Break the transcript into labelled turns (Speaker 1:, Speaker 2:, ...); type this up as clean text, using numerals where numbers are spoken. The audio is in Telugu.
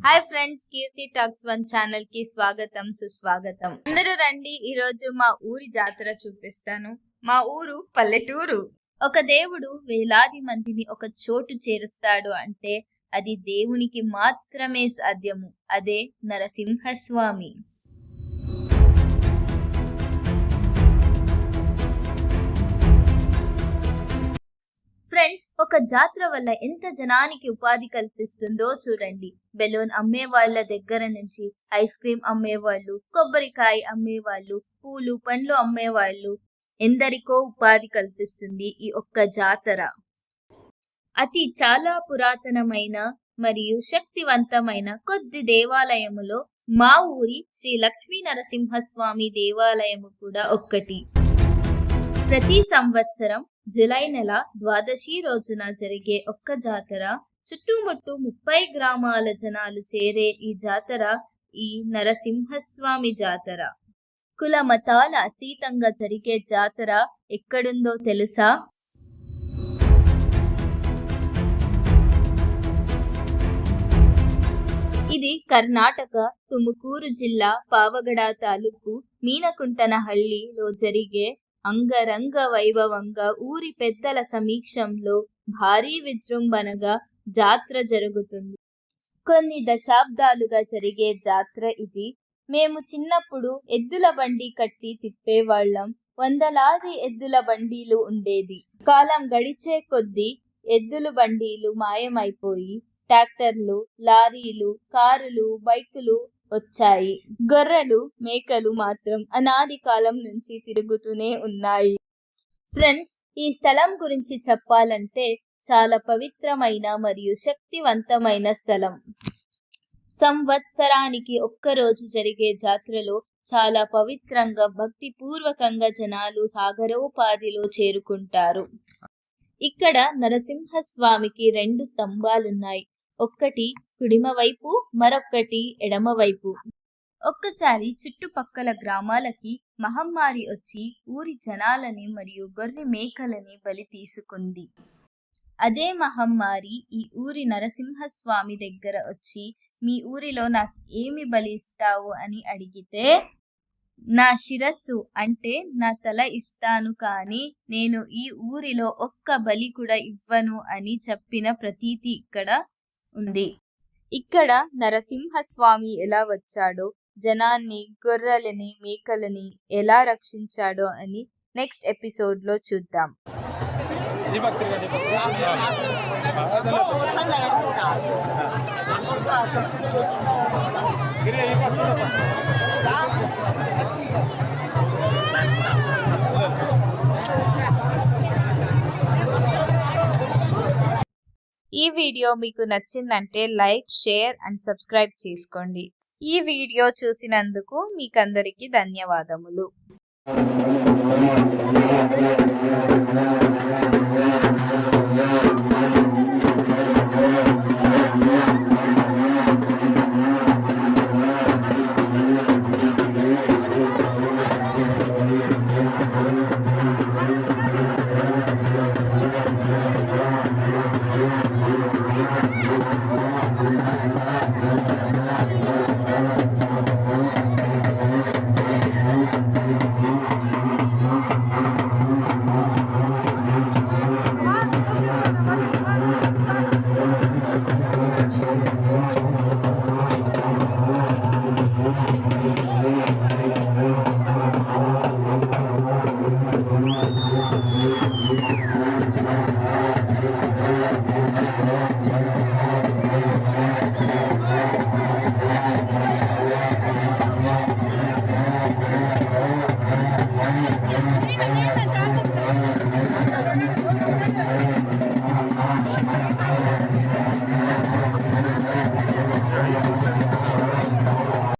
Speaker 1: హాయ్ ఫ్రెండ్స్, కీర్తి టాక్స్ 1 ఛానల్ కి స్వాగతం సుస్వాగతం. అందరూ రండి, ఈ రోజు మా ఊరి జాతర చూపిస్తాను. మా ఊరు పల్లెటూరు. ఒక దేవుడు వేలాది మందిని ఒక చోటు చేరుస్తాడు అంటే అది దేవునికి మాత్రమే సాధ్యము. అదే నరసింహస్వామి. ఫ్రెండ్స్, ఒక జాతర వల్ల ఎంత జనానికి ఉపాధి కల్పిస్తుందో చూడండి. బెలూన్ అమ్మే వాళ్ళ దగ్గర నుంచి ఐస్ క్రీమ్ అమ్మేవాళ్ళు, కొబ్బరికాయ అమ్మేవాళ్ళు, పూలు పండ్లు అమ్మేవాళ్ళు, ఎందరికో ఉపాధి కల్పిస్తుంది ఈ ఒక్క జాతర. చాలా పురాతనమైన మరియు శక్తివంతమైన కొద్ది దేవాలయములో మా ఊరి శ్రీ లక్ష్మీ నరసింహస్వామి దేవాలయము కూడా ఒక్కటి. ప్రతి సంవత్సరం జూలై నెల 12వ రోజున జరిగే ఒక్క జాతర. చుట్టుముట్టు 30 గ్రామాల జనాలు చేరే ఈ జాతర ఈ నరసింహస్వామి జాతర. కుల మతాల అతీతంగా జరిగే జాతర ఎక్కడుందో తెలుసా? ఇది కర్ణాటక తుముకూరు జిల్లా పావగడ తాలూకు మీనకుంటనహಳ್ಳಿలో జరిగే అంగరంగ వైభవంగా ఊరి పెద్దల సమీక్షంలో భారీ విజృంభణగా జాతర జరుగుతుంది. కొన్ని దశాబ్దాలుగా జరిగే జాతర ఇది. మేము చిన్నప్పుడు ఎద్దుల బండి కట్టి తిప్పేవాళ్ళం. వందలాది ఎద్దుల బండీలు ఉండేది. కాలం గడిచే కొద్దీ ఎద్దుల బండీలు మాయమైపోయి ట్రాక్టర్లు, లారీలు, కారులు, బైకులు వచ్చాయి. గొర్రెలు, మేకలు మాత్రం అనాది కాలం నుంచి తిరుగుతూనే ఉన్నాయి. ఫ్రెండ్స్, ఈ స్థలం గురించి చెప్పాలంటే చాలా పవిత్రమైన మరియు శక్తివంతమైన స్థలం. సంవత్సరానికి ఒక్కరోజు జరిగే జాతరలో చాలా పవిత్రంగా భక్తిపూర్వకంగా జనాలు సాగరోపాధిలో చేరుకుంటారు. ఇక్కడ నరసింహస్వామికి 2 స్తంభాలున్నాయి. ఒక్కటి కుడిమ వైపు, మరొక్కటి ఎడమ వైపు. ఒక్కసారి చుట్టుపక్కల గ్రామాలకి మహమ్మారి వచ్చి ఊరి జనాలని మరియు గొర్రె మేకలని బలి తీసుకుంది. అదే మహమ్మారి ఈ ఊరి నరసింహస్వామి దగ్గర వచ్చి, మీ ఊరిలో నాకు ఏమి బలి ఇస్తావు అని అడిగితే, నా శిరస్సు అంటే నా తల ఇస్తాను, కానీ నేను ఈ ఊరిలో ఒక్క బలి కూడా ఇవ్వను అని చెప్పిన ప్రతీతి ఇక్కడ ఉంది. ఇక్కడ నరసింహస్వామి ఎలా వచ్చాడో, జనాన్ని, గొర్రెలని, మేకలని ఎలా రక్షించాడో అని నెక్స్ట్ ఎపిసోడ్ లో చూద్దాం. ఈ వీడియో మీకు నచ్చిందంటే లైక్, షేర్ అండ్ సబ్స్క్రైబ్ చేసుకోండి. ఈ వీడియో చూసినందుకు మీకందరికీ ధన్యవాదములు.